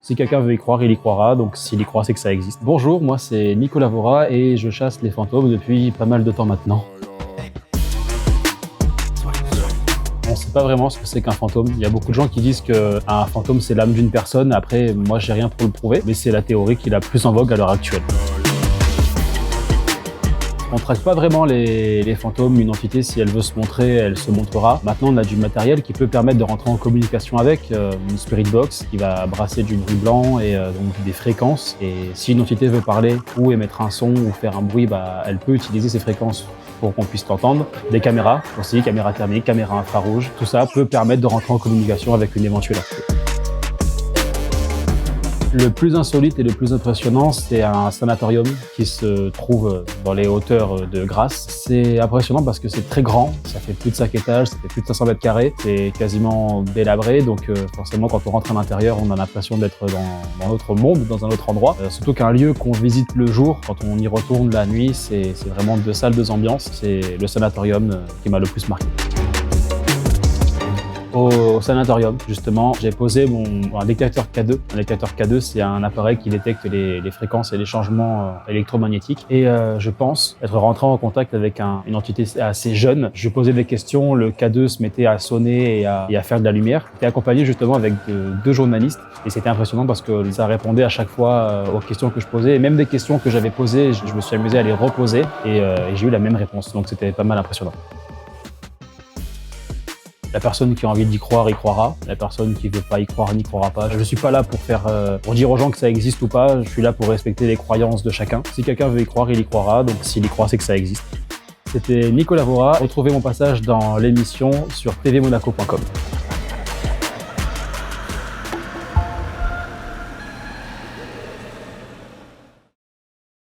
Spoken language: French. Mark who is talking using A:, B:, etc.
A: Si quelqu'un veut y croire, il y croira, donc s'il y croit, c'est que ça existe. Bonjour, moi c'est Nicolas Vora et je chasse les fantômes depuis pas mal de temps maintenant. On ne sait pas vraiment ce que c'est qu'un fantôme. Il y a beaucoup de gens qui disent qu'un fantôme c'est l'âme d'une personne. Après, moi j'ai rien pour le prouver, mais c'est la théorie qui est la plus en vogue à l'heure actuelle. On ne traque pas vraiment les fantômes. Une entité, si elle veut se montrer, elle se montrera. Maintenant, on a du matériel qui peut permettre de rentrer en communication avec, une spirit box qui va brasser du bruit blanc et donc des fréquences. Et si une entité veut parler ou émettre un son ou faire un bruit, elle peut utiliser ces fréquences pour qu'on puisse l'entendre. Des caméras aussi, caméras thermiques, caméras infrarouges. Tout ça peut permettre de rentrer en communication avec une éventuelle entité. Le plus insolite et le plus impressionnant, c'est un sanatorium qui se trouve dans les hauteurs de Grasse. C'est impressionnant parce que c'est très grand, ça fait plus de 5 étages, ça fait plus de 500 mètres carrés, c'est quasiment délabré, donc forcément quand on rentre à l'intérieur, on a l'impression d'être dans un autre monde, dans un autre endroit. Surtout qu'un lieu qu'on visite le jour, quand on y retourne la nuit, c'est vraiment deux salles, deux ambiances. C'est le sanatorium qui m'a le plus marqué. Au sanatorium, justement, j'ai posé un détecteur K2. Un détecteur K2, c'est un appareil qui détecte les fréquences et les changements électromagnétiques. Et je pense être rentré en contact avec une entité assez jeune. Je posais des questions, le K2 se mettait à sonner et à faire de la lumière. J'étais accompagné justement avec deux journalistes. Et c'était impressionnant parce que ça répondait à chaque fois aux questions que je posais. Et même des questions que j'avais posées, je me suis amusé à les reposer. Et j'ai eu la même réponse. Donc c'était pas mal impressionnant. La personne qui a envie d'y croire, y croira. La personne qui veut pas y croire, n'y croira pas. Je suis pas là pour dire aux gens que ça existe ou pas. Je suis là pour respecter les croyances de chacun. Si quelqu'un veut y croire, il y croira. Donc s'il y croit, c'est que ça existe. C'était Nicolas Vora. Retrouvez mon passage dans l'émission sur tvmonaco.com.